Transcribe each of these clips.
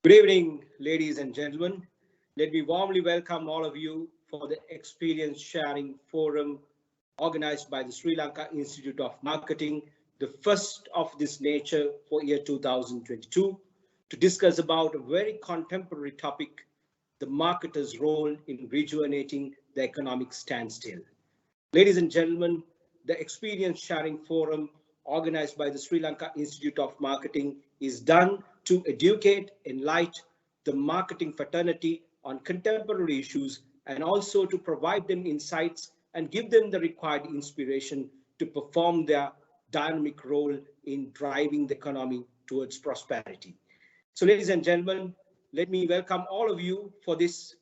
Good evening, ladies and gentlemen. Let me warmly welcome all of you for the Experience Sharing Forum organized by the Sri Lanka Institute of Marketing, the first of this nature for year 2022, to discuss about a very contemporary topic, the marketer's role in rejuvenating the economic standstill. Ladies and gentlemen, the Experience Sharing Forum organized by the Sri Lanka Institute of Marketing is done to educate, enlighten the marketing fraternity on contemporary issues and also to provide them insights and give them the required inspiration to perform their dynamic role in driving the economy towards prosperity. So ladies and gentlemen, let me welcome all of you for this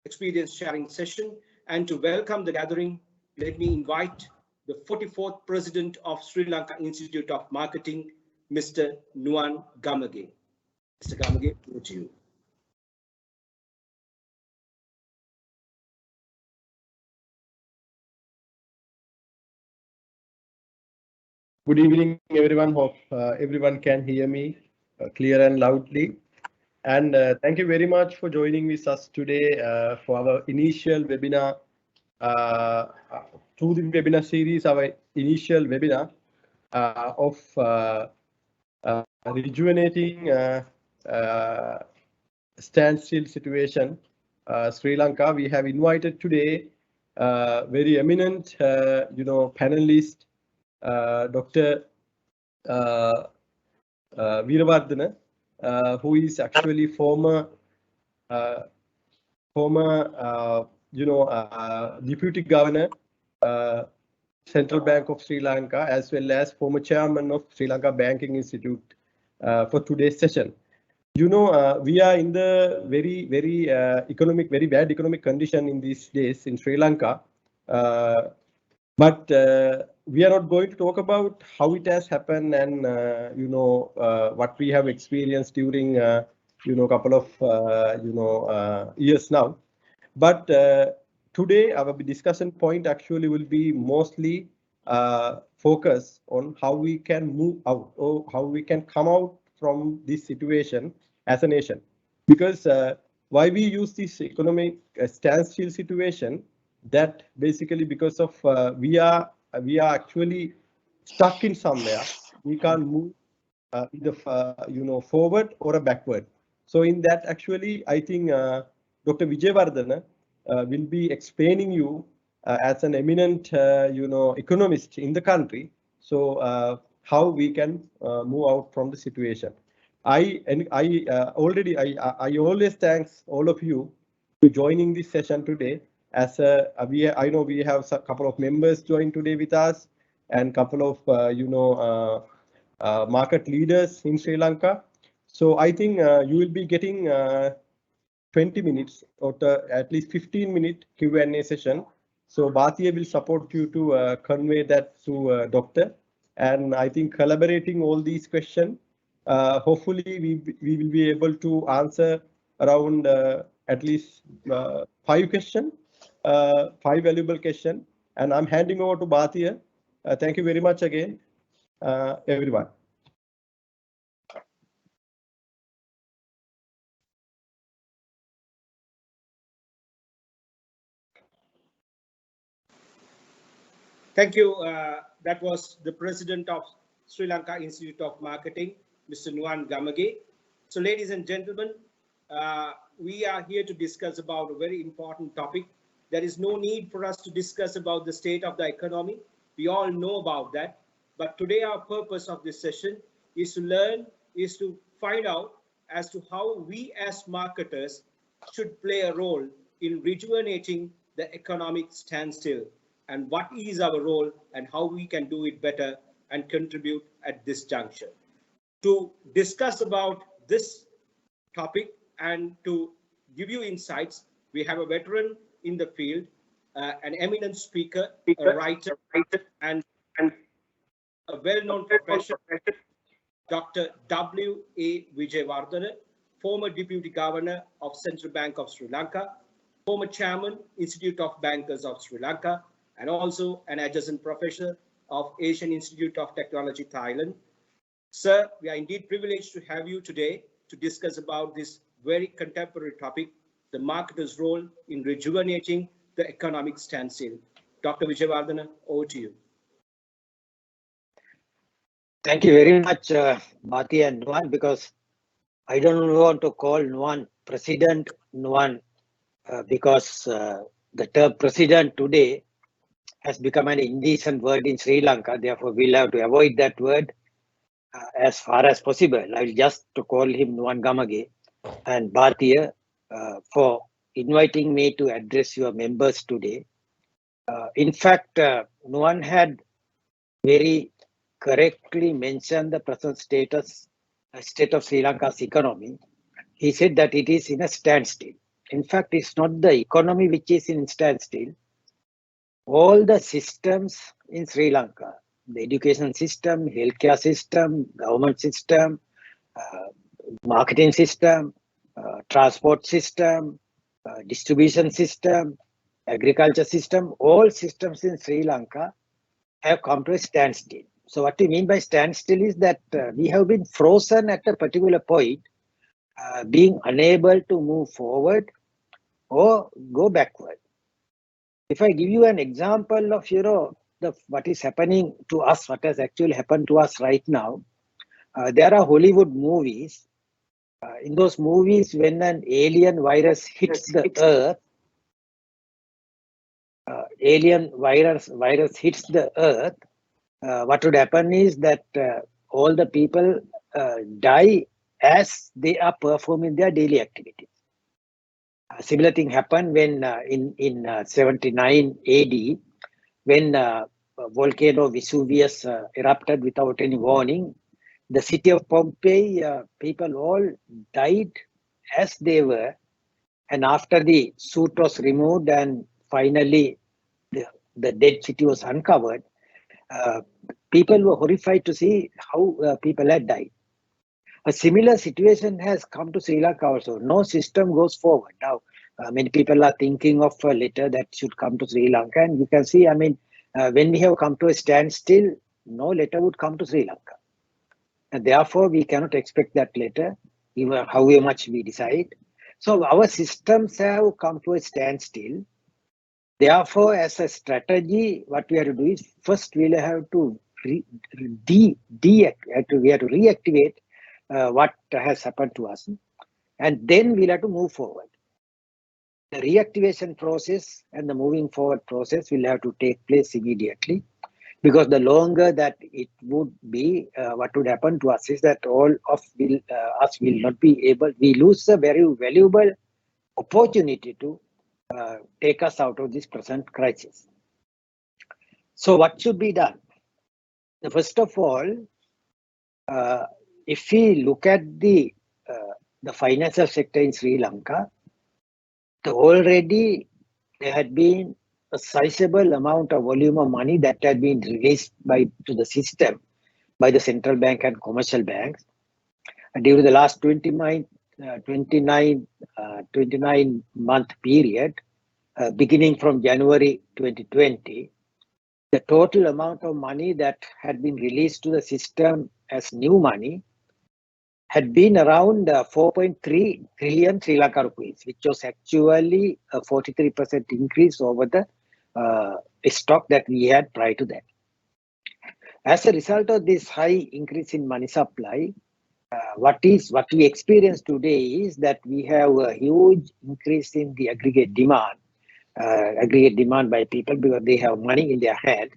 experience sharing session. And to welcome the gathering, let me invite the 44th President of Sri Lanka Institute of Marketing, Mr. Nuwan Gamage. Mr. Gamage, over to you. Good evening, everyone. Hope everyone can hear me clear and loudly. And thank you very much for joining with us today for our initial webinar. Through the webinar series, our initial webinar of rejuvenating standstill situation, Sri Lanka. We have invited today very eminent, panelist, Dr. Weerakoon A, who is actually former deputy governor, Central Bank of Sri Lanka, as well as former chairman of Sri Lanka Banking Institute for today's session. We are in the very bad economic condition in these days in Sri Lanka. But we are not going to talk about how it has happened and what we have experienced during couple of years now. But today our discussion point actually will be mostly focus on how we can move out or how we can come out from this situation as a nation. Because why we use this economic standstill situation, that basically because of we are actually stuck in somewhere. We can't move either forward or a backward. So in that, actually, I think Dr. Wijewardena will be explaining you as an eminent economist in the country. So how we can move out from the situation. I always thanks all of you to joining this session today. As I know we have a couple of members join today with us and couple of market leaders in Sri Lanka. So I think you will be getting 20 minutes or at least 15-minute Q&A session. So Bhatia will support you to convey that to Doctor. And I think collaborating all these questions, hopefully we will be able to answer around at least 5 questions. 5 valuable questions, and I'm handing over to Bhatia. Thank you very much again, everyone. Thank you. That was the President of Sri Lanka Institute of Marketing, Mr. Nuwan Gamage. So ladies and gentlemen, we are here to discuss about a very important topic. There is no need for us to discuss about the state of the economy. We all know about that. But today our purpose of this session is to learn, is to find out as to how we as marketers should play a role in rejuvenating the economic standstill and what is our role and how we can do it better and contribute at this juncture. To discuss about this topic and to give you insights, we have a veteran in the field, an eminent speaker, a writer, and a well-known professor, Dr. W.A. Wijewardena, former Deputy Governor of Central Bank of Sri Lanka, former Chairman, Institute of Bankers of Sri Lanka, and also an adjunct professor of Asian Institute of Technology, Thailand. Sir, we are indeed privileged to have you today to discuss about this very contemporary topic, the marketer's role in rejuvenating the economic standstill. Dr. Wijewardena, over to you. Thank you very much, Bhati and Nuwan, because I don't want to call Nuwan President Nuwan because the term President today has become an indecent word in Sri Lanka. Therefore, we'll have to avoid that word as far as possible. I'll just to call him Nuwan Gamage and Bhatia for inviting me to address your members today. In fact, Nuwan had very correctly mentioned the present state of Sri Lanka's economy. He said that it is in a standstill. In fact, it's not the economy which is in standstill. All the systems in Sri Lanka, the education system, healthcare system, government system, marketing system, transport system, distribution system, agriculture system, all systems in Sri Lanka have come to a standstill. So what we mean by standstill is that we have been frozen at a particular point, being unable to move forward or go backward. If I give you an example of, what is happening to us, what has actually happened to us right now, there are Hollywood movies. In those movies, when an alien virus hits the earth, virus hits the earth, what would happen is that all the people die as they are performing their daily activities. Similar thing happened when in 79 AD, when volcano Vesuvius erupted without any warning. The city of Pompeii, people all died as they were, and after the soot was removed and finally the dead city was uncovered, people were horrified to see how people had died. A similar situation has come to Sri Lanka also. No system goes forward. Now, many people are thinking of a letter that should come to Sri Lanka, and you can see, when we have come to a standstill, no letter would come to Sri Lanka. And therefore, we cannot expect that letter, even however much we decide. So our systems have come to a standstill. Therefore, as a strategy, what we have to do is first we'll have to reactivate what has happened to us, and then we'll have to move forward. The reactivation process and the moving forward process will have to take place immediately, because the longer that it would be, what would happen to us is that all of us will not be able, we lose a very valuable opportunity to take us out of this present crisis. So what should be done? First of all, if we look at the financial sector in Sri Lanka, already there had been a sizable amount of volume of money that had been released to the system by the central bank and commercial banks. And during the last 29-month period, beginning from January 2020, the total amount of money that had been released to the system as new money had been around 4.3 trillion Sri Lanka rupees, which was actually a 43% increase over the stock that we had prior to that. As a result of this high increase in money supply, what we experience today is that we have a huge increase in the aggregate demand by people because they have money in their hand,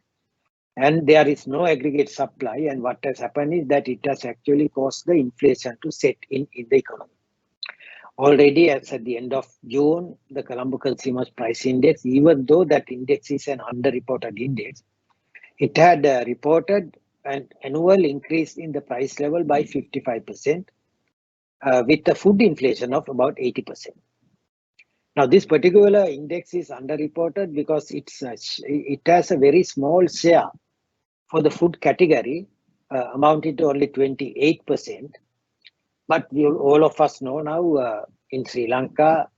and there is no aggregate supply. And what has happened is that it has actually caused the inflation to set in the economy. Already, as at the end of June, the Colombo Consumer Price Index, even though that index is an underreported index, it had reported an annual increase in the price level by 55%, with the food inflation of about 80%. Now, this particular index is underreported because it has a very small share for the food category, amounting to only 28%. But all of us know now in Sri Lanka,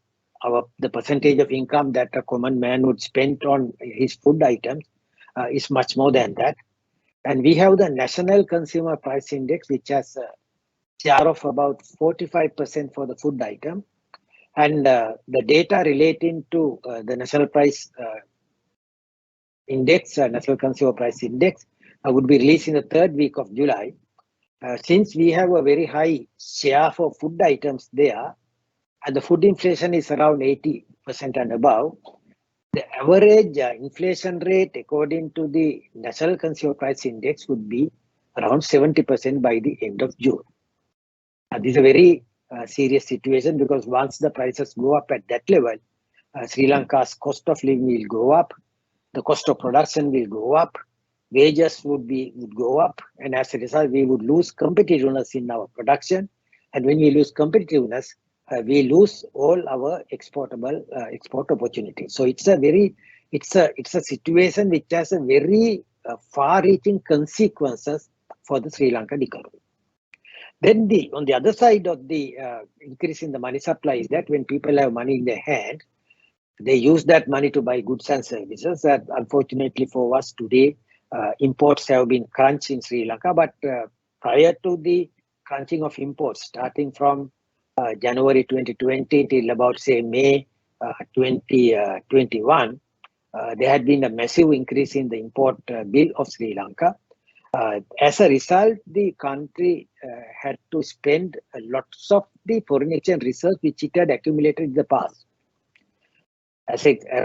the percentage of income that a common man would spend on his food items is much more than that. And we have the National Consumer Price Index, which has share of about 45% for the food item. And the data relating to the national price index, national consumer price index, would be released in the third week of July. Since we have a very high share for food items there, and the food inflation is around 80% and above, the average inflation rate according to the national consumer price index would be around 70% by the end of June. This is a very serious situation, because once the prices go up at that level, Sri Lanka's cost of living will go up, the cost of production will go up, wages would go up, and as a result, we would lose competitiveness in our production. And when we lose competitiveness, we lose all our export opportunities. So it's a situation which has a very far-reaching consequences for the Sri Lankan economy. Then on the other side of the increase in the money supply is that when people have money in their hand, they use that money to buy goods and services. That unfortunately for us today, imports have been crunched in Sri Lanka. But prior to the crunching of imports, starting from January 2020 till about say May 2021, there had been a massive increase in the import bill of Sri Lanka. As a result, the country had to spend lots of the foreign exchange reserves which it had accumulated in the past.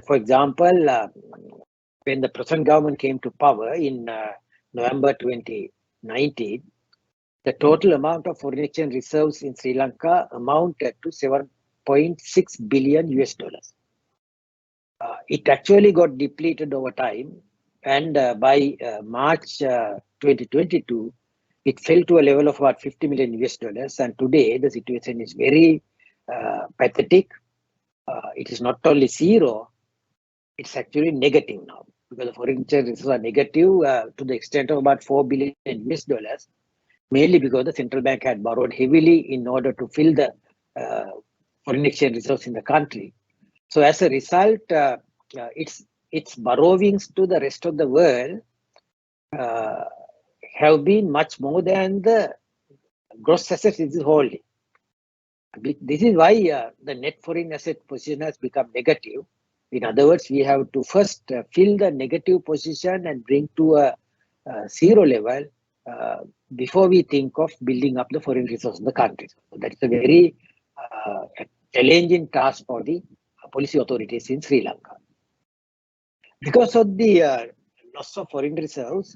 For example, when the present government came to power in November 2019, the total amount of foreign exchange reserves in Sri Lanka amounted to $7.6 billion US. It actually got depleted over time, and by March 2022, it fell to a level of about $50 million US. And today, the situation is very pathetic. It is not only zero, it's actually negative now, because the foreign exchange reserves are negative to the extent of about $4 billion US, mainly because the central bank had borrowed heavily in order to fill the foreign exchange reserves in the country. So as a result, its borrowings to the rest of the world have been much more than the gross assets it is holding. This is why the net foreign asset position has become negative. In other words, we have to first fill the negative position and bring to a zero level before we think of building up the foreign resources in the country. So that's a very challenging task for the policy authorities in Sri Lanka. Because of the loss of foreign reserves,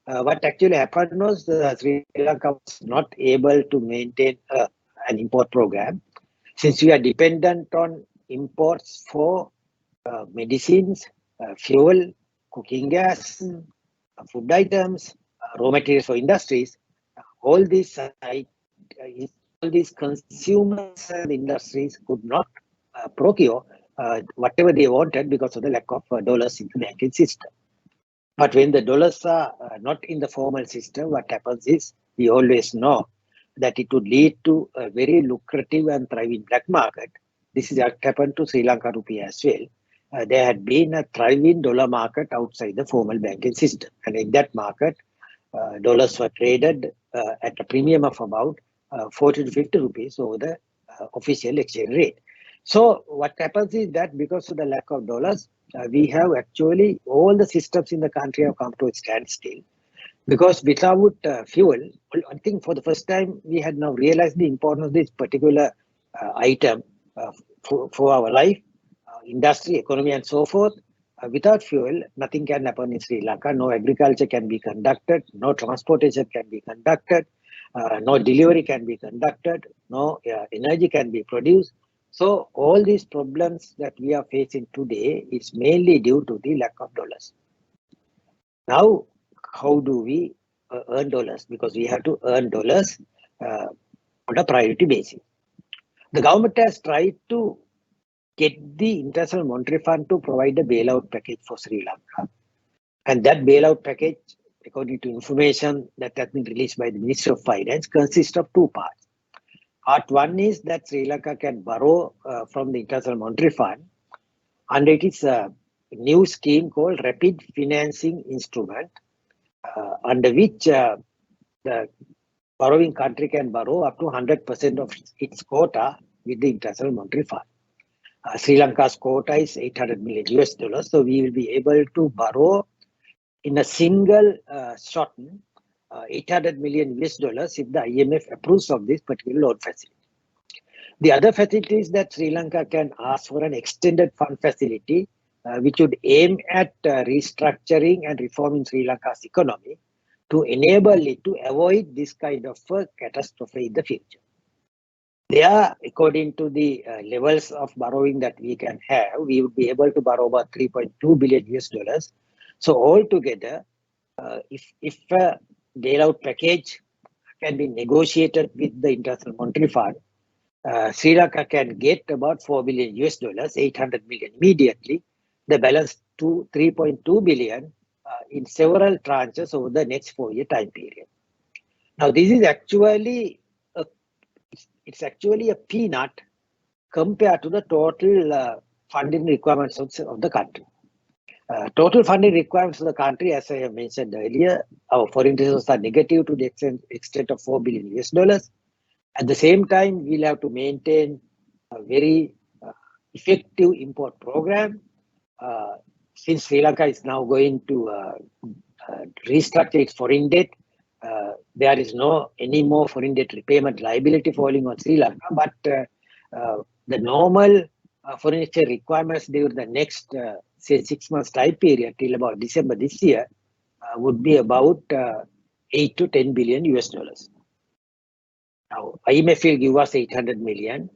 what actually happened was Sri Lanka was not able to maintain an import program, since we are dependent on imports for medicines, fuel, cooking gas, food items, raw materials for industries. All these consumers and industries could not procure whatever they wanted because of the lack of dollars in the banking system. But when the dollars are not in the formal system, what happens is, we always know that it would lead to a very lucrative and thriving black market. This is what happened to Sri Lanka rupee as well. There had been a thriving dollar market outside the formal banking system. And in that market, dollars were traded at a premium of about 40 to 50 rupees over the official exchange rate. So what happens is that because of the lack of dollars, we have actually all the systems in the country have come to a standstill. Because without fuel, I think for the first time we had now realized the importance of this particular item for our life, industry, economy, and so forth. Without fuel, nothing can happen in Sri Lanka. No agriculture can be conducted, no transportation can be conducted, no delivery can be conducted, no energy can be produced. So all these problems that we are facing today is mainly due to the lack of dollars. Now, how do we earn dollars? Because we have to earn dollars on a priority basis. The government has tried to get the International Monetary Fund to provide a bailout package for Sri Lanka. And that bailout package, according to information that has been released by the Ministry of Finance, consists of two parts. Part one is that Sri Lanka can borrow from the International Monetary Fund under its new scheme called Rapid Financing Instrument, under which the borrowing country can borrow up to 100% of its quota with the International Monetary Fund. Sri Lanka's quota is 800 million US dollars. So we will be able to borrow in a single shot 800 million US dollars if the IMF approves of this particular loan facility. The other facility is that Sri Lanka can ask for an extended fund facility which would aim at restructuring and reforming Sri Lanka's economy to enable it to avoid this kind of catastrophe in the future. There, according to the levels of borrowing that we can have, we would be able to borrow about 3.2 billion US dollars. So altogether, if a bailout package can be negotiated with the International Monetary Fund, Sri Lanka can get about 4 billion US dollars, 800 million immediately, the balance to 3.2 billion in several tranches over the next 4-year time period. Now, this is actually a peanut compared to the total funding requirements of the country. Total funding requirements of the country, as I have mentioned earlier, our foreign reserves are negative to the extent of 4 billion US dollars. At the same time, we'll have to maintain a very effective import program. Since Sri Lanka is now going to restructure its foreign debt, there is no any more foreign debt repayment liability falling on Sri Lanka, but the normal foreign exchange requirements during the next, say, 6 months time period till about December this year would be about 8 to 10 billion US dollars. Now, IMF will give us 800 million.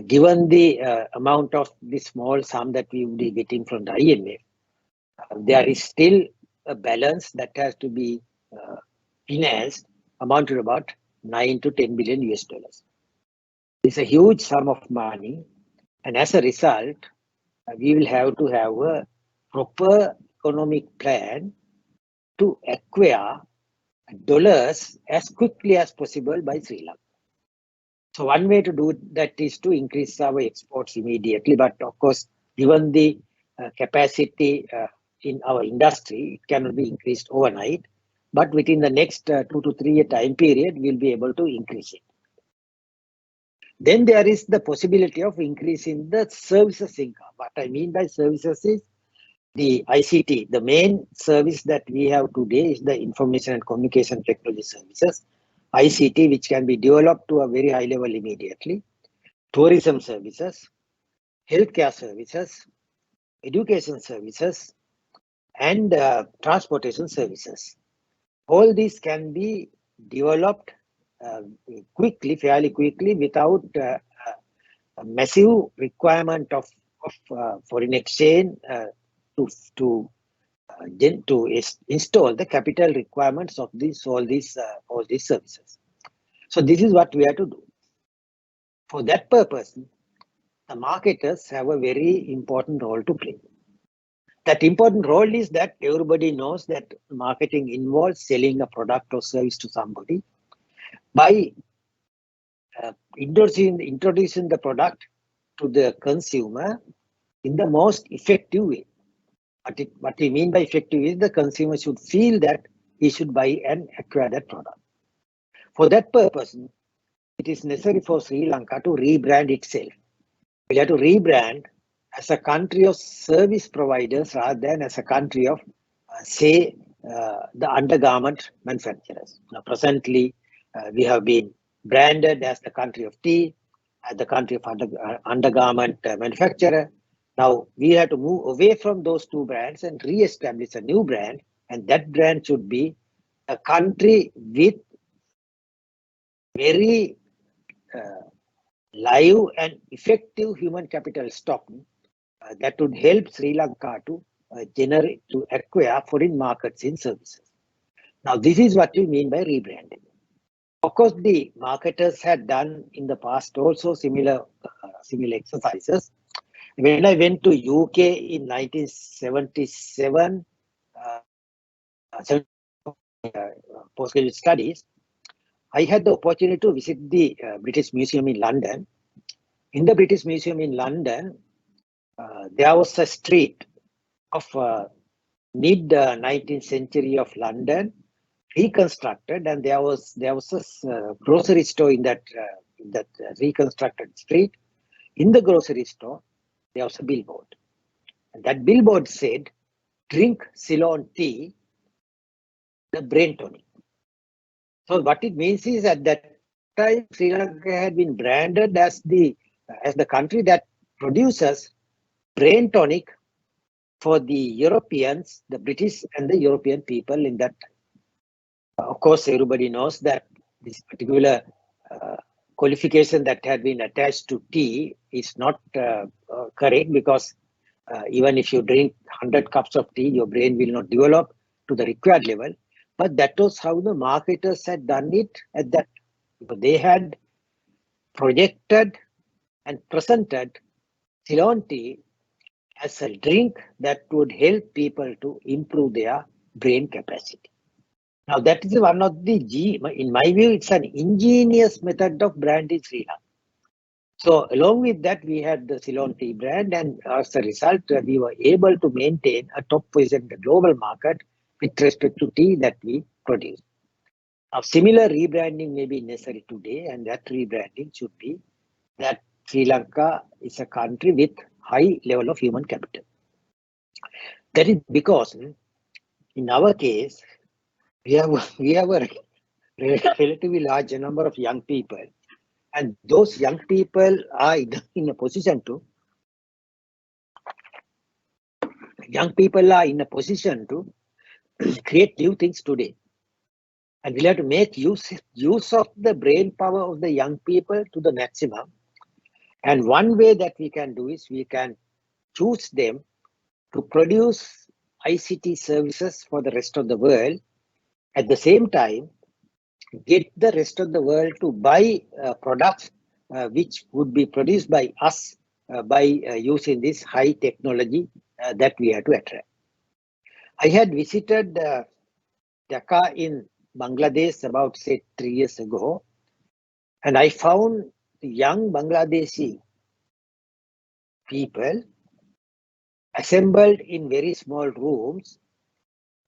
Given the amount of the small sum that we will be getting from the IMF, there is still a balance that has to be financed, amount to about 9 to 10 billion US dollars. It's a huge sum of money, and as a result, we will have to have a proper economic plan to acquire dollars as quickly as possible by Sri Lanka. So one way to do that is to increase our exports immediately. But of course, given the capacity in our industry, it cannot be increased overnight. But within the next 2 to 3 year time period, we'll be able to increase it. Then there is the possibility of increasing the services income. What I mean by services is the ICT. The main service that we have today is the Information and Communication Technology Services, ICT, which can be developed to a very high level immediately, tourism services, healthcare services, education services, and transportation services. All these can be developed quickly, fairly quickly, without a massive requirement of foreign exchange to install the capital requirements of all these services. So this is what we have to do. For that purpose, the marketers have a very important role to play. That important role is that everybody knows that marketing involves selling a product or service to somebody. By introducing the product to the consumer in the most effective way. What we mean by effective is the consumer should feel that he should buy and acquire that product. For that purpose, it is necessary for Sri Lanka to rebrand itself. We have to rebrand as a country of service providers rather than as a country of, say, the undergarment manufacturers. Now, presently, we have been branded as the country of tea, as the country of undergarment manufacturer. Now, we have to move away from those two brands and re-establish a new brand, and that brand should be a country with very live and effective human capital stock that would help Sri Lanka to acquire foreign markets in services. Now, this is what we mean by rebranding. Of course, the marketers had done in the past also similar exercises. When I went to UK in 1977, postgraduate studies, I had the opportunity to visit the British Museum in London. In the British Museum in London, there was a street of mid-19th century of London, reconstructed, and there was a grocery store in that reconstructed street. In the grocery store, there was a billboard, and that billboard said, "Drink Ceylon tea, the brain tonic." So what it means is at that time, Sri Lanka had been branded as the country that produces brain tonic for the Europeans, the British and the European people in that time. Of course, everybody knows that this particular qualification that had been attached to tea is not correct, because even if you drink 100 cups of tea, your brain will not develop to the required level. But that was how the marketers had done it at that. They had projected and presented Ceylon tea as a drink that would help people to improve their brain capacity. Now, that is one of the in my view, it's an ingenious method of branding Sri Lanka. So, along with that, we had the Ceylon tea brand, and as a result, we were able to maintain a top position in the global market with respect to tea that we produce. Now, similar rebranding may be necessary today, and that rebranding should be that Sri Lanka is a country with high level of human capital. That is because in our case, we have a relatively large number of young people, and those young people are in a position to create new things today. And we'll have to make use of the brain power of the young people to the maximum. And one way that we can do is we can choose them to produce ICT services for the rest of the world. At the same time, get the rest of the world to buy products which would be produced by us by using this high technology that we have to attract. I had visited Dhaka in Bangladesh about, say, 3 years ago, and I found young Bangladeshi people assembled in very small rooms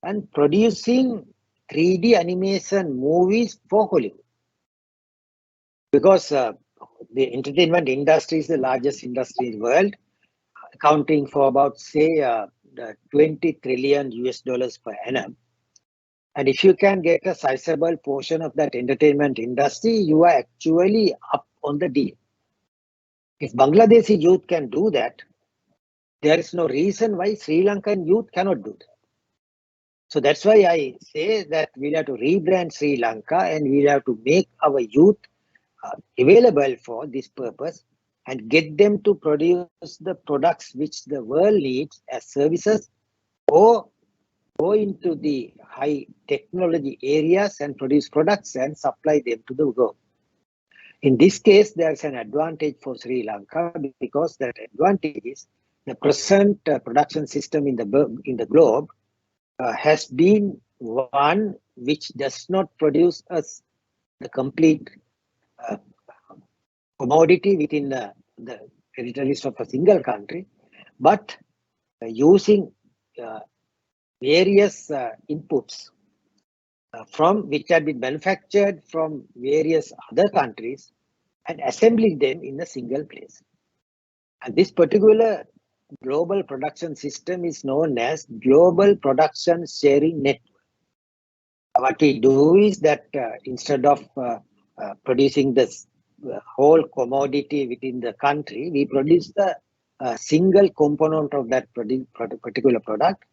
and producing 3D animation movies for Hollywood. Because the entertainment industry is the largest industry in the world, accounting for about, say, 20 trillion US dollars per annum. And if you can get a sizable portion of that entertainment industry, you are actually up on the deal. If Bangladeshi youth can do that, there is no reason why Sri Lankan youth cannot do that. So that's why I say that we'll have to rebrand Sri Lanka, and we'll have to make our youth available for this purpose and get them to produce the products which the world needs as services, or go into the high technology areas and produce products and supply them to the world. In this case, there's an advantage for Sri Lanka, because that advantage is the present production system in the globe has been one which does not produce us the complete commodity within the territories of a single country, but using various inputs from which have been manufactured from various other countries and assembling them in a single place. And this particular global production system is known as Global Production Sharing Network. What we do is that instead of producing this whole commodity within the country, we produce the single component of that particular product.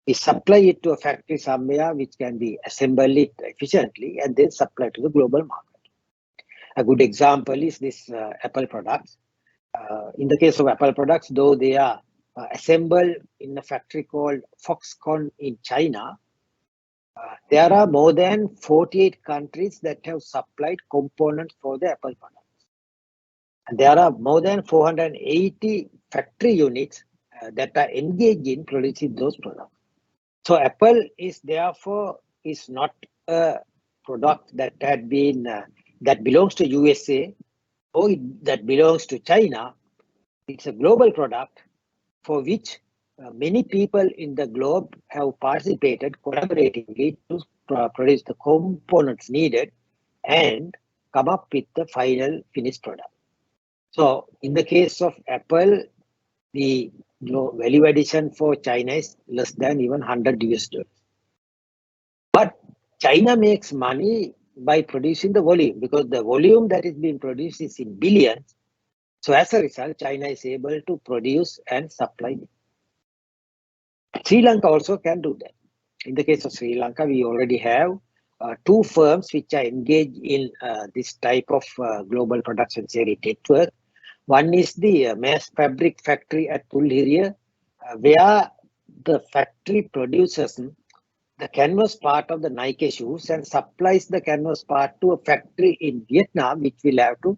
We supply it to a factory somewhere which can be assembled it efficiently and then supply to the global market. A good example is this Apple products. In the case of Apple products, though they are assembled in a factory called Foxconn in China, there are more than 48 countries that have supplied components for the Apple products. And there are more than 480 factory units that are engaged in producing those products. So Apple is therefore not a product that had been that belongs to USA or that belongs to China. It's a global product for which many people in the globe have participated collaboratively to produce the components needed and come up with the final finished product. So in the case of Apple, the value addition for China is less than even $100. But China makes money by producing the volume, because the volume that is being produced is in billions. So as a result, China is able to produce and supply. Sri Lanka also can do that. In the case of Sri Lanka, we already have two firms which are engaged in this type of global production sharing network. One is the mass fabric factory at Pulhiriya, where the factory produces the canvas part of the Nike shoes and supplies the canvas part to a factory in Vietnam, which will have to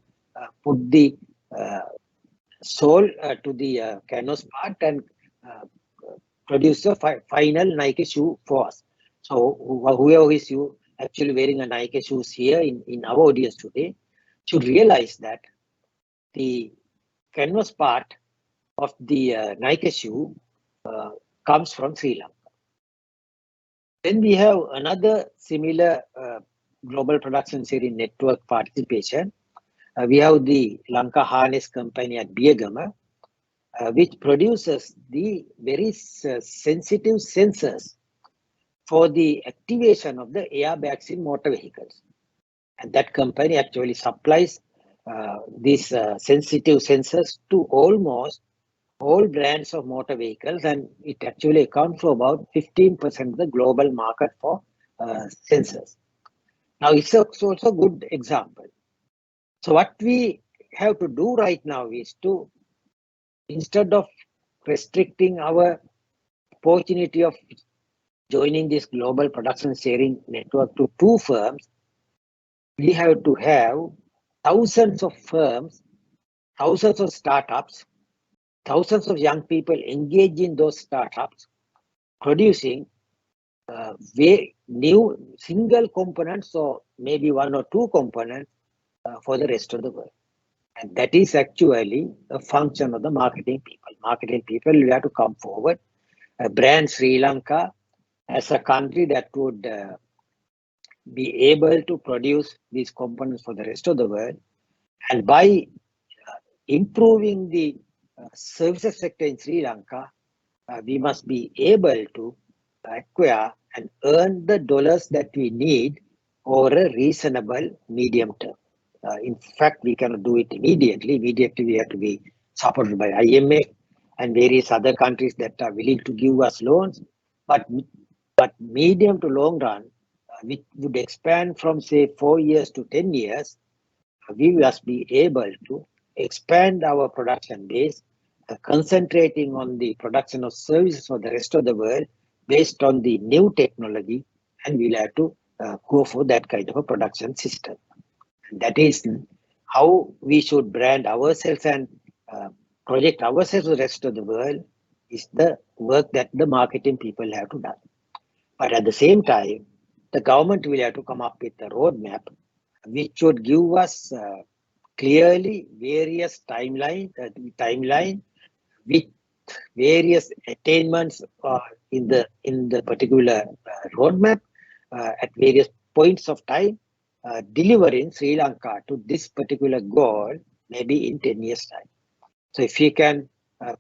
put the sole to the canvas part and produce a final Nike shoe for us. So whoever is actually wearing a Nike shoes here in our audience today should realize that the canvas part of the Nike shoe comes from Sri Lanka. Then we have another similar global production sharing network participation. We have the Lanka Harness Company at Biyagama, which produces the very sensitive sensors for the activation of the airbags in motor vehicles. And that company actually supplies these sensitive sensors to almost all brands of motor vehicles, and it actually accounts for about 15% of the global market for sensors. Now, it's also a good example. So what we have to do right now is to, instead of restricting our opportunity of joining this global production sharing network to two firms, we have to have thousands of firms, thousands of startups, thousands of young people engaged in those startups, producing new single components, or maybe one or two components for the rest of the world. And that is actually a function of the marketing people. Marketing people will have to come forward, brand Sri Lanka as a country that would be able to produce these components for the rest of the world. And by improving the services sector in Sri Lanka, we must be able to acquire and earn the dollars that we need over a reasonable medium term. In fact, we cannot do it immediately. Immediately, we have to be supported by IMF and various other countries that are willing to give us loans. But medium to long run, which would expand from, say, 4 years to 10 years, we must be able to expand our production base, concentrating on the production of services for the rest of the world based on the new technology, and we'll have to go for that kind of a production system. And that is how we should brand ourselves and project ourselves to the rest of the world, is the work that the marketing people have to do. But at the same time, the government will have to come up with a roadmap which should give us clearly various timeline with various attainments in the particular roadmap at various points of time, delivering Sri Lanka to this particular goal maybe in 10 years' time. So if we can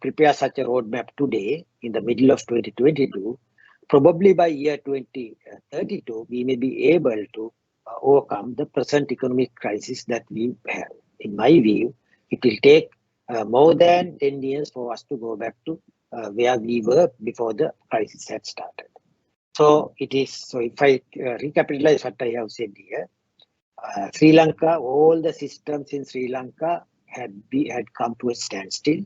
prepare such a roadmap today in the middle of 2022, probably by year 2032, we may be able to overcome the present economic crisis that we have. In my view, it will take more than 10 years for us to go back to where we were before the crisis had started. So it is. So if I recapitalize what I have said here, Sri Lanka, all the systems in Sri Lanka had come to a standstill,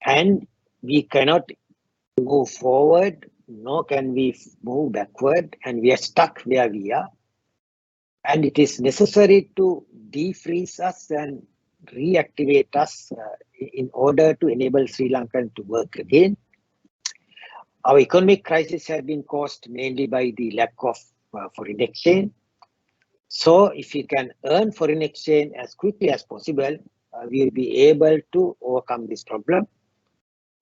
and we cannot move forward, nor can we move backward, and we are stuck where we are. And it is necessary to defreeze us and reactivate us in order to enable Sri Lanka to work again. Our economic crisis has been caused mainly by the lack of foreign exchange. So if we can earn foreign exchange as quickly as possible, we will be able to overcome this problem.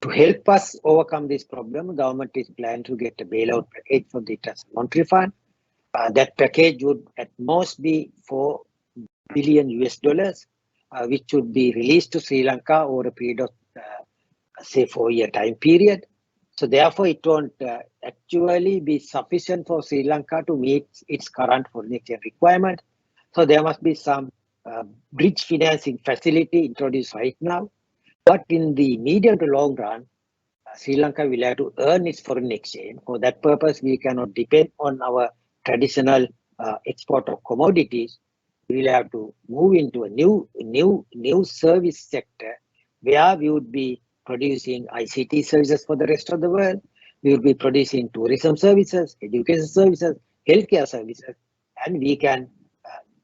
To help us overcome this problem, the government is planning to get a bailout package for the International Monetary Fund. That package would at most be $4 billion US, which would be released to Sri Lanka over a period of say 4-year time period. So therefore, it won't actually be sufficient for Sri Lanka to meet its current foreign exchange requirement. So there must be some bridge financing facility introduced right now. But in the medium to long run, Sri Lanka will have to earn its foreign exchange. For that purpose, we cannot depend on our traditional export of commodities. We will have to move into a new service sector where we would be producing ICT services for the rest of the world. We will be producing tourism services, education services, healthcare services, and we can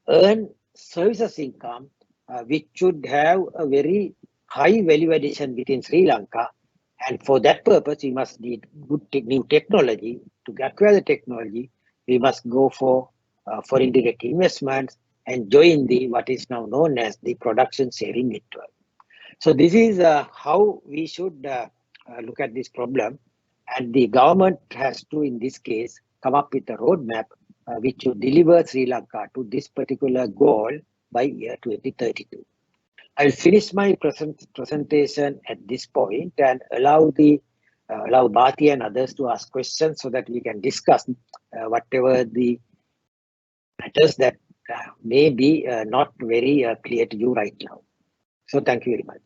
earn services income, which should have a very high value addition within Sri Lanka. And for that purpose, we must need good new technology. To acquire the technology, we must go for foreign direct investments and join the what is now known as the production sharing network. So this is how we should look at this problem. And the government has to, in this case, come up with a roadmap which will deliver Sri Lanka to this particular goal by year 2032. I'll finish my presentation at this point and allow Bhati and others to ask questions so that we can discuss whatever the matters that may be not very clear to you right now. So thank you very much.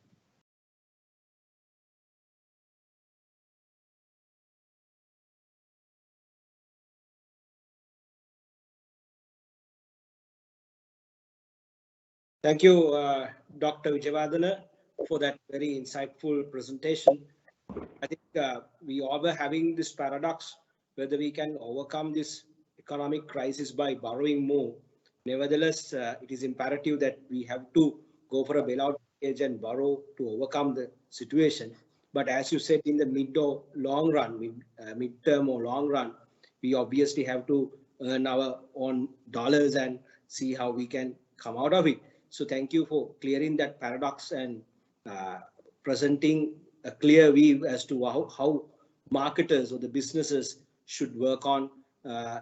Thank you, Dr. Wijewardena, for that very insightful presentation. I think we all were having this paradox, whether we can overcome this economic crisis by borrowing more. Nevertheless, it is imperative that we have to go for a bailout package and borrow to overcome the situation. But as you said, in the mid or long run, midterm or long run, we obviously have to earn our own dollars and see how we can come out of it. So thank you for clearing that paradox and presenting a clear view as to how marketers or the businesses should work on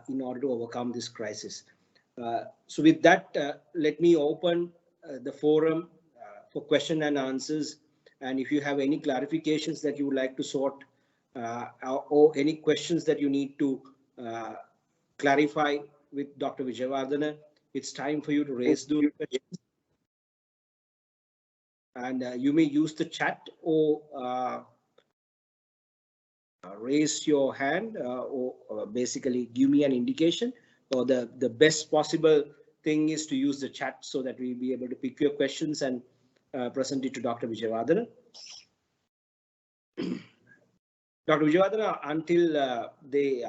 in order to overcome this crisis. So with that, let me open the forum for question and answers. And if you have any clarifications that you would like to sort or any questions that you need to clarify with Dr. Wijewardena, it's time for you to raise those questions. And you may use the chat or raise your hand or basically give me an indication, or the best possible thing is to use the chat so that we'll be able to pick your questions and present it to Dr. Wijewardena. Dr. Wijewardena, until they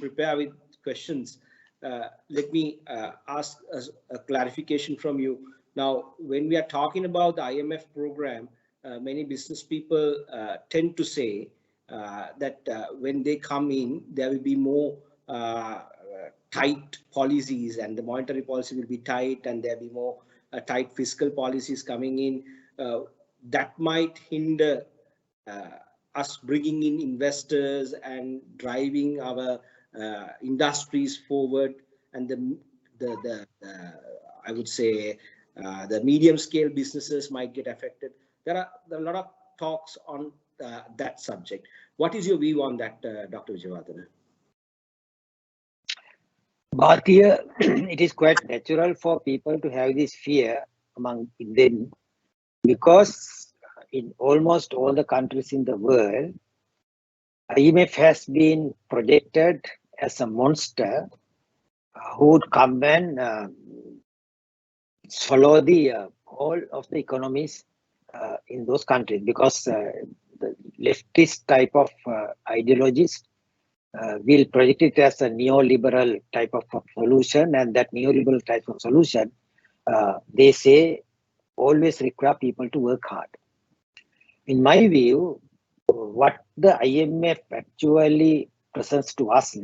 prepare with questions, let me ask a clarification from you. Now, when we are talking about the IMF program, many business people tend to say that when they come in, there will be more tight policies and the monetary policy will be tight and there will be more tight fiscal policies coming in. That might hinder us bringing in investors and driving our industries forward, and I would say the medium scale businesses might get affected. There are a lot of talks on that subject. What is your view on that, Dr. Wijewardena? Bhartiya, it is quite natural for people to have this fear among them, because in almost all the countries in the world, IMF has been projected as a monster who would come and swallow the whole of the economies in those countries, because the leftist type of ideologies will project it as a neoliberal type of solution, and that neoliberal type of solution, they say, always require people to work hard. In my view, what the IMF actually presents to us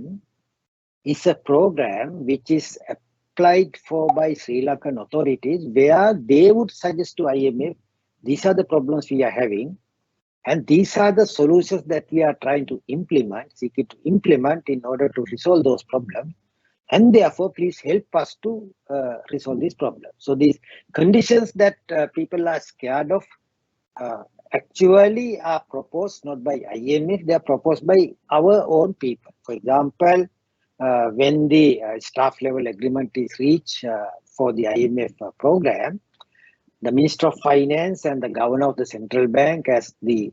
is a program which is applied for by Sri Lankan authorities, where they would suggest to IMF, these are the problems we are having, and these are the solutions that we are trying to implement, seeking to implement in order to resolve those problems. and therefore please help us to resolve this problem. So these conditions that people are scared of actually are proposed not by IMF, they are proposed by our own people. For example, when the staff level agreement is reached for the IMF program, the Minister of Finance and the Governor of the Central Bank as the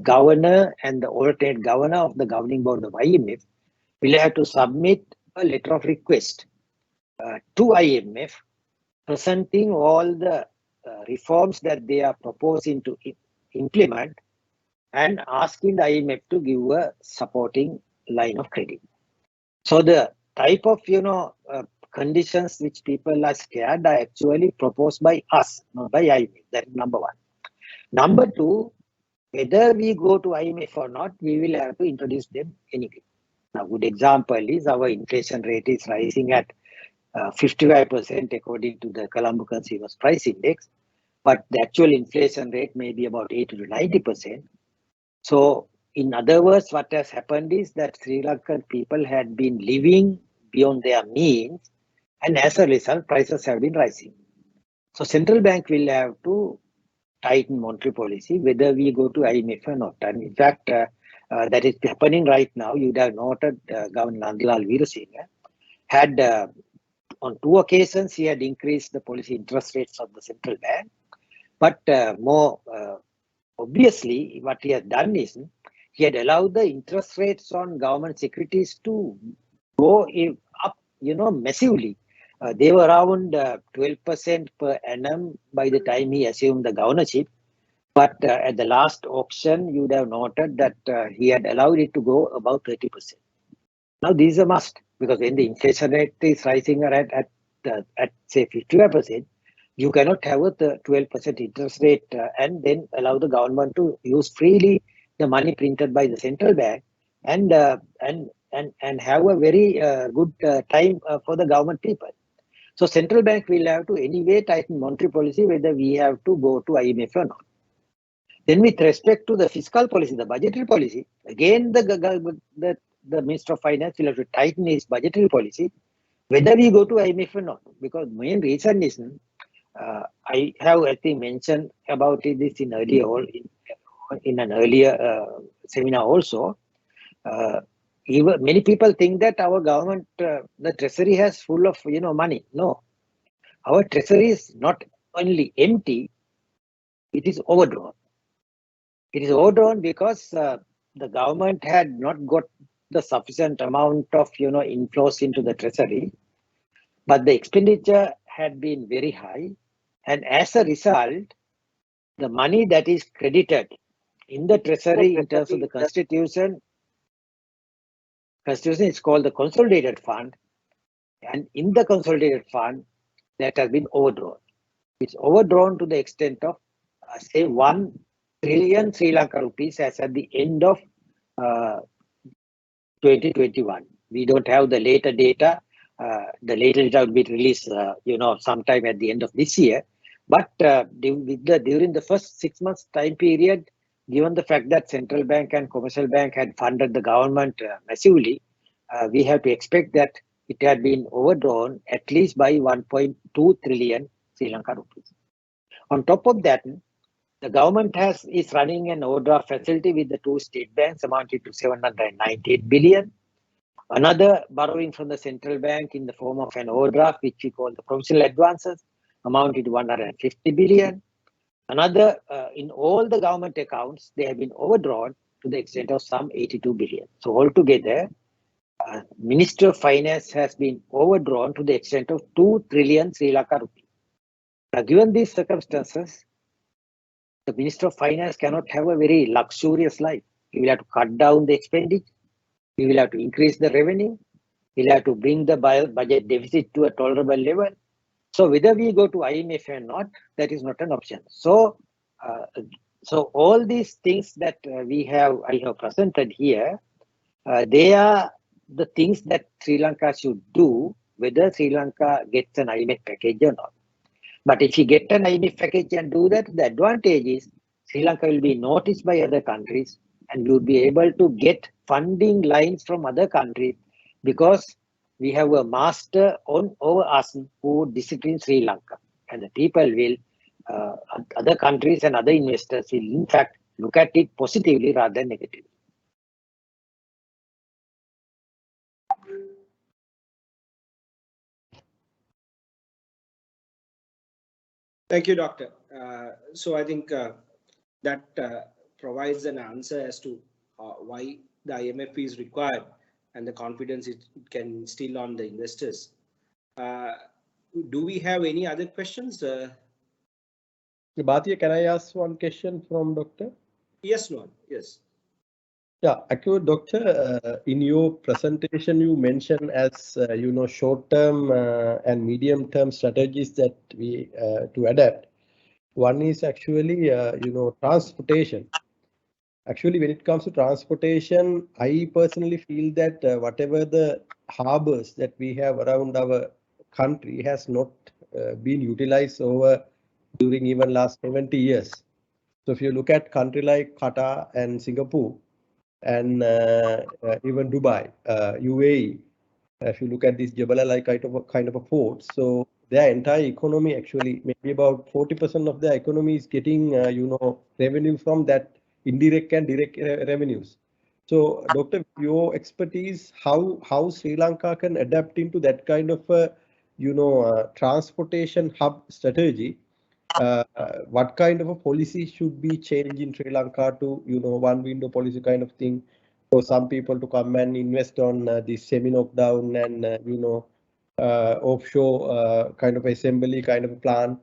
governor and the alternate governor of the governing board of IMF will have to submit a letter of request to IMF presenting all the reforms that they are proposing to implement and asking the IMF to give a supporting line of credit. So the type of conditions which people are scared are actually proposed by us, not by IMF. That is number one. Number two, whether we go to IMF or not, we will have to introduce them anyway. Now, good example is our inflation rate is rising at 55% according to the Colombo Consumer Price Index, but the actual inflation rate may be about 80 to 90%. So, in other words, what has happened is that Sri Lankan people had been living beyond their means, and as a result, prices have been rising. So, central bank will have to tighten monetary policy, whether we go to IMF or not. And in fact, that is happening right now. You would have noted Governor Nandlal Weerakoon had, on 2 occasions, he had increased the policy interest rates of the central bank. But more obviously, what he has done is he had allowed the interest rates on government securities to go up, massively. They were around 12% per annum by the time he assumed the governorship. But at the last auction, you would have noted that he had allowed it to go about 30%. Now, this is a must, because when the inflation rate is rising at say 55%, you cannot have a 12% interest rate and then allow the government to use freely the money printed by the central bank and have a very good time for the government people. So central bank will have to anyway tighten monetary policy, whether we have to go to IMF or not. Then with respect to the fiscal policy, the budgetary policy, again the Minister of Finance will have to tighten his budgetary policy, whether we go to IMF or not. Because main reason is, I think mentioned about this in an earlier seminar also. Even many people think that our government, the treasury has full of money. No, our treasury is not only empty; it is overdrawn. It is overdrawn because the government had not got the sufficient amount of inflows into the treasury, but the expenditure had been very high, and as a result, the money that is credited in the treasury in terms of the constitution is called the consolidated fund, and in the consolidated fund that has been overdrawn. It's overdrawn to the extent of say 1 trillion Sri Lanka rupees as at the end of 2021. We don't have the later data. The later data will be released, sometime at the end of this year. But during the first 6 months time period, given the fact that central bank and commercial bank had funded the government massively, we have to expect that it had been overdrawn at least by 1.2 trillion Sri Lanka rupees. On top of that, the government is running an overdraft facility with the 2 state banks amounting to 798 billion. Another borrowing from the central bank in the form of an overdraft, which we call the provisional advances, amounted to 150 billion. Another, in all the government accounts, they have been overdrawn to the extent of some 82 billion. So altogether, Minister of Finance has been overdrawn to the extent of 2 trillion Sri Lanka rupees. Now, given these circumstances, the Minister of Finance cannot have a very luxurious life. He will have to cut down the expenditure. He will have to increase the revenue. He will have to bring the budget deficit to a tolerable level. So whether we go to IMF or not, that is not an option. So, all these things that I have presented here, they are the things that Sri Lanka should do, whether Sri Lanka gets an IMF package or not. But if you get an IMF package and do that, the advantage is Sri Lanka will be noticed by other countries, and you will be able to get funding lines from other countries, because we have a master over us who disciplines Sri Lanka. And the people will, other countries and other investors will in fact look at it positively rather than negatively. Thank you, Doctor. So I think that provides an answer as to why the IMF is required and the confidence it can instill on the investors. Do we have any other questions? Bhatia, can I ask one question from Doctor? Yes, Nuwan. Yes. Yeah, actually, Doctor, in your presentation, you mentioned as short-term and medium-term strategies that we to adapt. One is actually transportation. Actually, when it comes to transportation, I personally feel that whatever the harbors that we have around our country has not been utilized over during even last 70 years. So if you look at country like Qatar and Singapore, and even Dubai, UAE. If you look at this Jebel Ali kind of a port, so their entire economy actually maybe about 40% of their economy is getting revenue from that indirect and direct revenues. So, Doctor, your expertise, how Sri Lanka can adapt into that kind of a transportation hub strategy. What kind of a policy should be changed in Sri Lanka to, one window policy kind of thing for some people to come and invest on this semi-knockdown and, offshore kind of assembly kind of plan?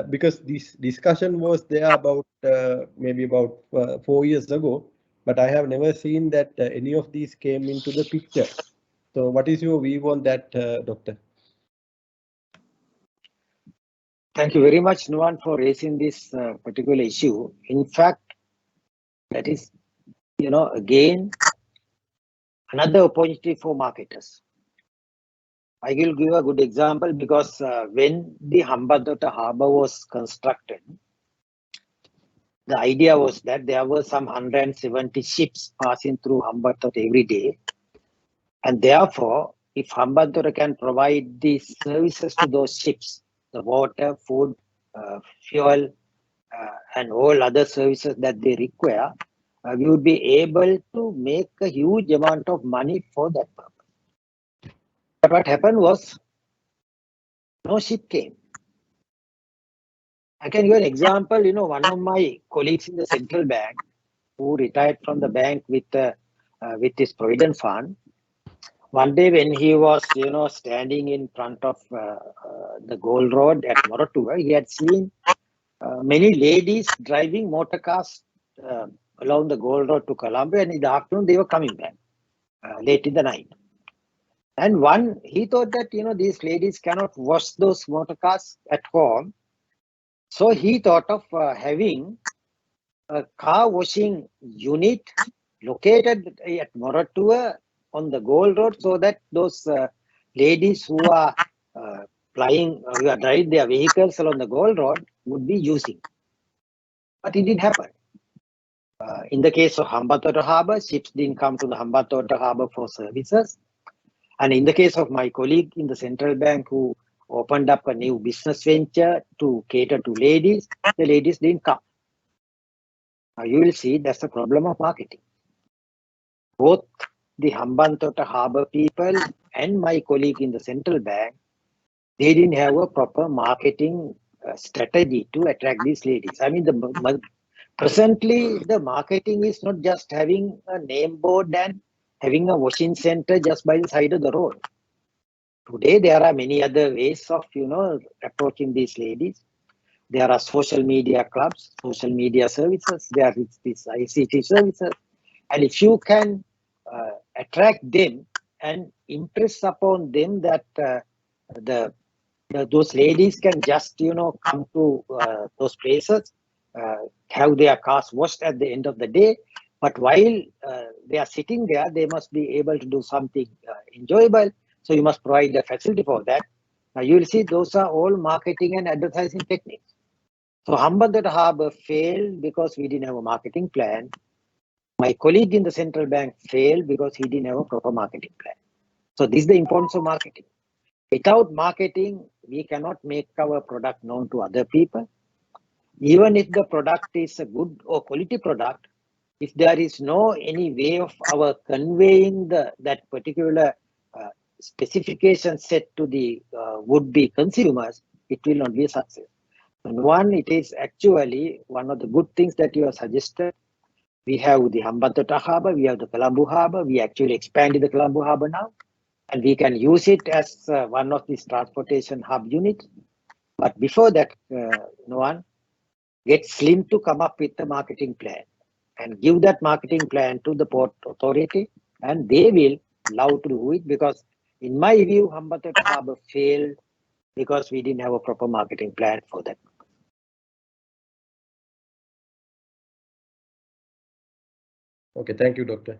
Because this discussion was there about maybe about 4 years ago, but I have never seen that any of these came into the picture. So what is your view on that, Doctor? Thank you very much, Nuwan, for raising this particular issue. In fact, that is, again, another opportunity for marketers. I will give a good example because when the Hambantota Harbour was constructed, the idea was that there were some 170 ships passing through Hambantota every day. And therefore, if Hambantota can provide these services to those ships, the water, food, fuel, and all other services that they require, we would be able to make a huge amount of money for that purpose. But what happened was, no ship came. I can give an example. One of my colleagues in the central bank who retired from the bank with his provident fund, one day when he was, standing in front of the Gold Road at Moratuwa, he had seen many ladies driving motor cars along the Gold Road to Colombo, and in the afternoon they were coming back late in the night. And he thought that, these ladies cannot wash those motor cars at home. So he thought of having a car washing unit located at Moratuwa on the Gold Road so that those ladies who are driving their vehicles along the Gold Road would be using. But it didn't happen. In the case of Hambantota Harbour, ships didn't come to the Hambantota Harbour for services. And in the case of my colleague in the central bank who opened up a new business venture to cater to ladies, the ladies didn't come. Now you will see that's a problem of marketing. Both the Hambantota Harbour people and my colleague in the central bank, they didn't have a proper marketing strategy to attract these ladies. I mean, presently the marketing is not just having a name board and having a washing center just by the side of the road. Today there are many other ways of approaching these ladies. There are social media clubs, social media services, there are these ICT services. And if you can attract them and impress upon them that those ladies can just come to those places, have their cars washed at the end of the day, but while they are sitting there, they must be able to do something enjoyable. So you must provide a facility for that. Now you will see those are all marketing and advertising techniques. So Hambantota Harbour failed because we didn't have a marketing plan. My colleague in the central bank failed because he didn't have a proper marketing plan. So this is the importance of marketing. Without marketing, we cannot make our product known to other people. Even if the product is a good or quality product, if there is no any way of our conveying that particular specification set to the would-be consumers, it will not be a success. And one, it is actually one of the good things that you have suggested. We have the Hambantota Harbour, we have the Colombo Harbour. We actually expanded the Colombo Harbour now, and we can use it as one of these transportation hub units. But before that, one, get Slim to come up with a marketing plan and give that marketing plan to the Port Authority, and they will love to do it, because in my view, Hambantota Harbour failed because we didn't have a proper marketing plan for that. Okay, thank you, Doctor.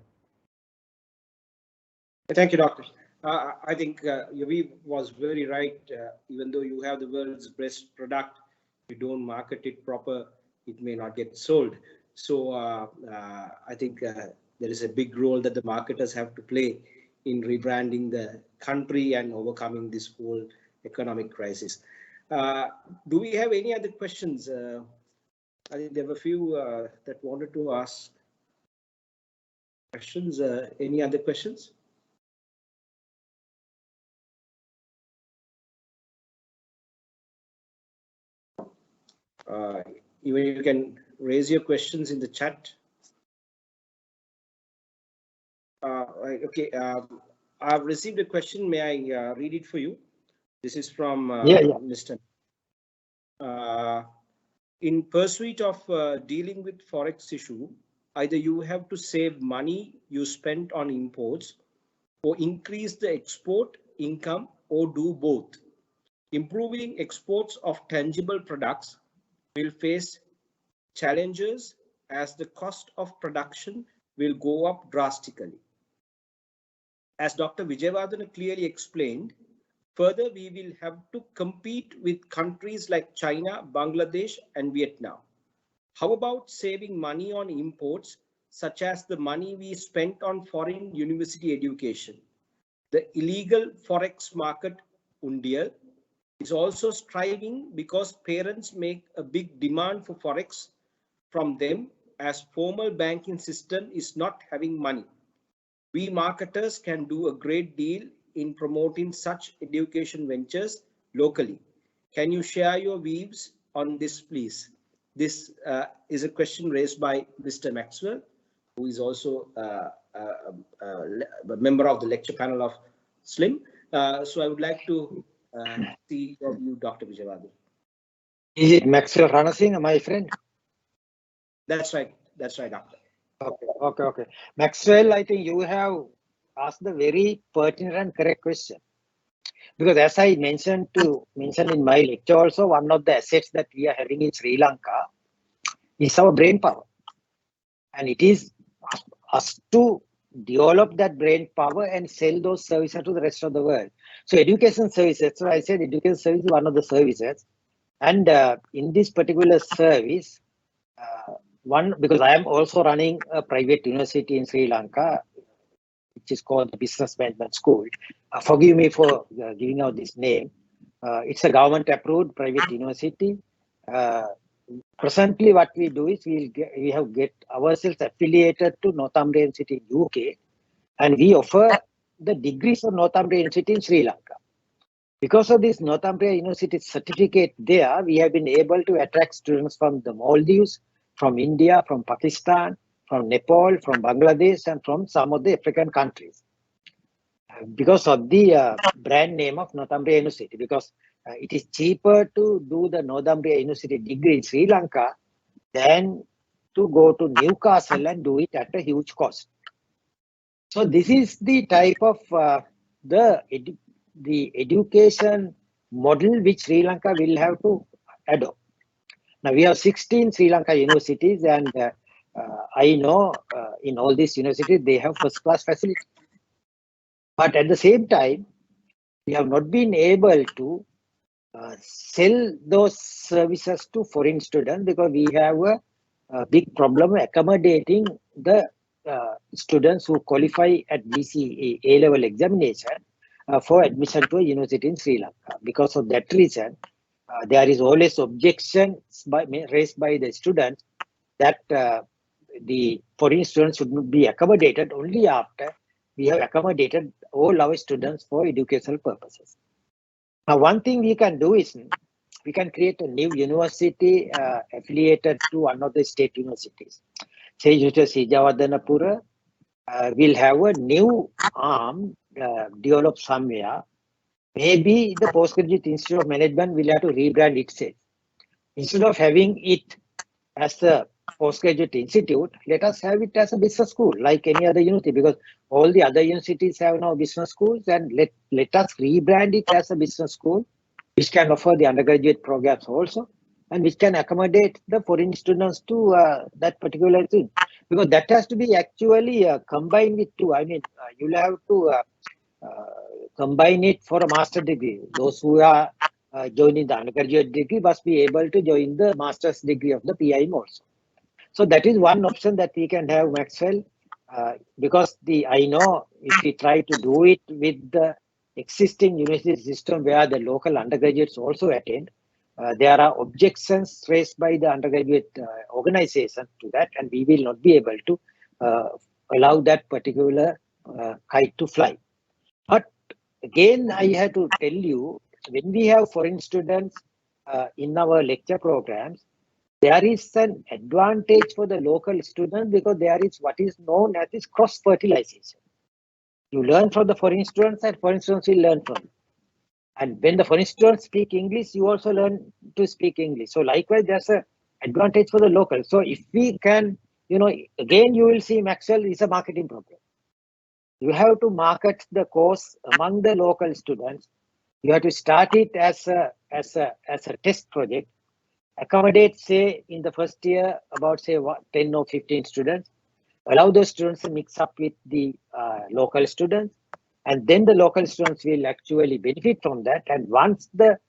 Thank you, Doctor. I think Yavi was very right. Even though you have the world's best product, you don't market it proper, it may not get sold. So I think there is a big role that the marketers have to play in rebranding the country and overcoming this whole economic crisis. Do we have any other questions? I think there were a few that wanted to ask questions. Any other questions? Even you can raise your questions in the chat. Okay, I've received a question. May I read it for you? This is from Mr. In pursuit of dealing with forex issue, either you have to save money you spent on imports or increase the export income, or do both. Improving exports of tangible products will face challenges as the cost of production will go up drastically. As Dr. Wijewardena clearly explained, further we will have to compete with countries like China, Bangladesh, and Vietnam. How about saving money on imports, such as the money we spent on foreign university education? The illegal forex market, Undial, is also striving because parents make a big demand for forex from them, as formal banking system is not having money. We marketers can do a great deal in promoting such education ventures locally. Can you share your views on this, please? This is a question raised by Mr. Maxwell, who is also a member of the lecture panel of SLIM. So I would like to see your view, Dr. Wijewardena. Is it Maxwell Ranasinghe, my friend? That's right, Doctor. Okay. Maxwell, I think you have asked the very pertinent and correct question. Because as I mentioned in my lecture also, one of the assets that we are having in Sri Lanka is our brain power. And it is us to develop that brain power and sell those services to the rest of the world. So education services, so I said education service is one of the services. And in this particular service, because I am also running a private university in Sri Lanka, which is called the Business Management School. Forgive me for giving out this name. It's a government-approved private university. Presently, what we do is we have get ourselves affiliated to Northumbria University in UK, and we offer the degrees of Northumbria University in Sri Lanka. Because of this Northumbria University certificate there, we have been able to attract students from the Maldives, from India, from Pakistan, from Nepal, from Bangladesh, and from some of the African countries. Because of the brand name of Northumbria University, because it is cheaper to do the Northumbria University degree in Sri Lanka than to go to Newcastle and do it at a huge cost. So this is the type of the education model which Sri Lanka will have to adopt. Now we have 16 Sri Lanka universities, and I know in all these universities they have first-class facilities. But at the same time, we have not been able to sell those services to foreign students because we have a big problem accommodating the students who qualify at BCE A-level examination for admission to a university in Sri Lanka. Because of that reason, there is always objections raised by the students that the foreign students should not be accommodated only after we have accommodated all our students for educational purposes. Now, one thing we can do is we can create a new university affiliated to one of the state universities. Say University Wijewardena will have a new arm developed somewhere. Maybe the Postgraduate Institute of Management will have to rebrand itself. Instead of having it as a postgraduate institute, let us have it as a business school like any other university, because all the other universities have now business schools, and let us rebrand it as a business school which can offer the undergraduate programs also, and which can accommodate the foreign students to that particular thing, because that has to be actually combined with two. I mean, you'll have to combine it for a master degree. Those who are joining the undergraduate degree must be able to join the master's degree of the PIM also. So that is one option that we can have, Maxwell, because I know if we try to do it with the existing university system where the local undergraduates also attend, there are objections raised by the undergraduate organization to that, and we will not be able to allow that particular kite to fly. But again, I have to tell you, when we have foreign students in our lecture programs, there is an advantage for the local students because there is what is known as cross-fertilization. You learn from the foreign students and foreign students will learn from you. And when the foreign students speak English, you also learn to speak English. So likewise, there's an advantage for the local. So if we can, again, you will see Maxwell is a marketing problem. You have to market the course among the local students. You have to start it as a test project. Accommodate, say, in the first year, about, say, 10 or 15 students. Allow those students to mix up with the local students. And then the local students will actually benefit from that. And once the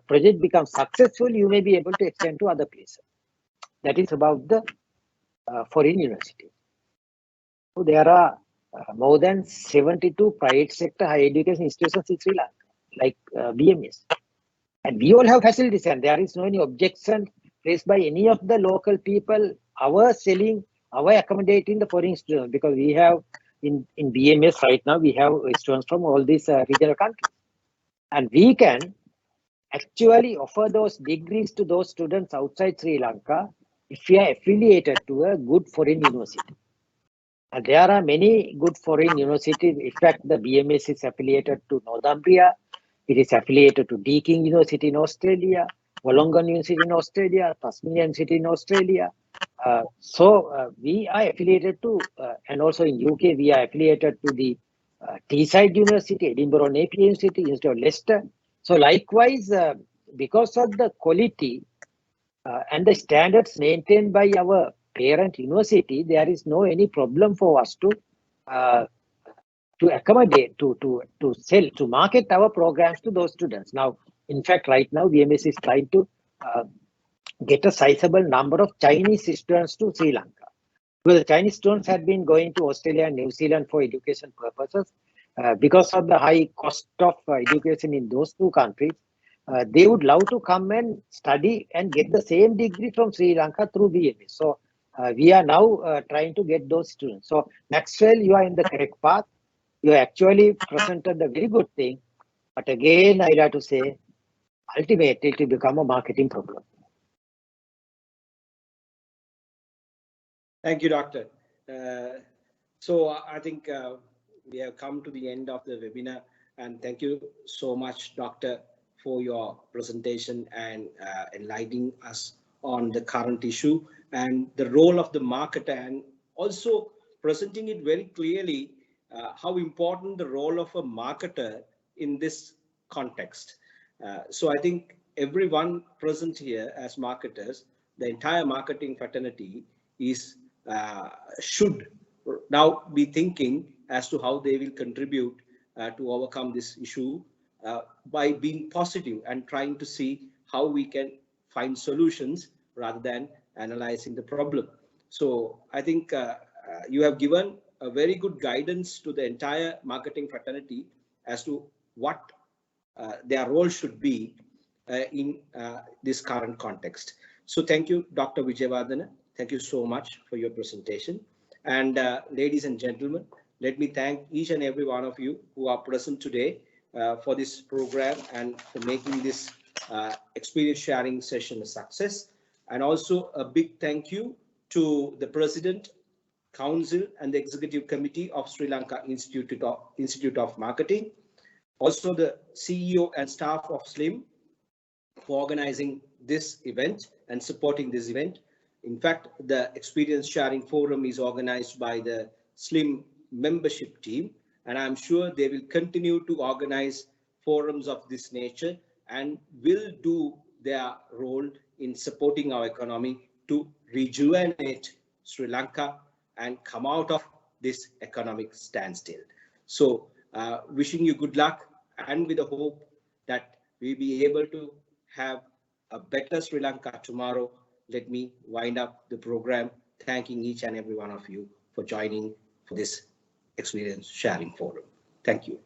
project becomes successful, you may be able to extend to other places. That is about the foreign universities. So there are more than 72 private sector higher education institutions in Sri Lanka, like BMS. And we all have facilities, and there is no any objection raised by any of the local people, our accommodating the foreign students, because we have in BMS right now, we have students from all these regional countries. And we can actually offer those degrees to those students outside Sri Lanka if we are affiliated to a good foreign university. And there are many good foreign universities. In fact, the BMS is affiliated to Northumbria. It is affiliated to Deakin University in Australia, Wollongong University in Australia, Tasmania University in Australia. So we are affiliated to, and also in UK, we are affiliated to the Teesside University, Edinburgh Napier University, University of Leicester. So likewise, because of the quality and the standards maintained by our parent university, there is no any problem for us to accommodate, to sell, to market our programs to those students. Now, in fact, right now, BMS is trying to get a sizable number of Chinese students to Sri Lanka. Because the Chinese students had been going to Australia and New Zealand for education purposes. Because of the high cost of education in those two countries, they would love to come and study and get the same degree from Sri Lanka through BMS. So we are now trying to get those students. So Maxwell, you are in the correct path. You actually presented a very good thing. But again, I'd have to say, ultimately, it will become a marketing problem. Thank you, Doctor. So I think we have come to the end of the webinar, and thank you so much, Doctor, for your presentation and enlightening us on the current issue and the role of the marketer, and also presenting it very clearly how important the role of a marketer in this context. So I think everyone present here as marketers, the entire marketing fraternity should now be thinking as to how they will contribute to overcome this issue by being positive and trying to see how we can find solutions rather than analyzing the problem. So I think you have given a very good guidance to the entire marketing fraternity as to what their role should be in this current context. So thank you, Dr. Wijewardena. Thank you so much for your presentation. And ladies and gentlemen, let me thank each and every one of you who are present today for this program and for making this experience sharing session a success. And also a big thank you to the President, Council and the Executive Committee of Sri Lanka Institute of Marketing, also the CEO and staff of SLIM for organizing this event and supporting this event. In fact, the Experience Sharing Forum is organized by the SLIM membership team, and I'm sure they will continue to organize forums of this nature and will do their role in supporting our economy to rejuvenate Sri Lanka and come out of this economic standstill. So wishing you good luck, and with the hope that we'll be able to have a better Sri Lanka tomorrow. Let me wind up the program, thanking each and every one of you for joining for this Experience Sharing Forum. Thank you.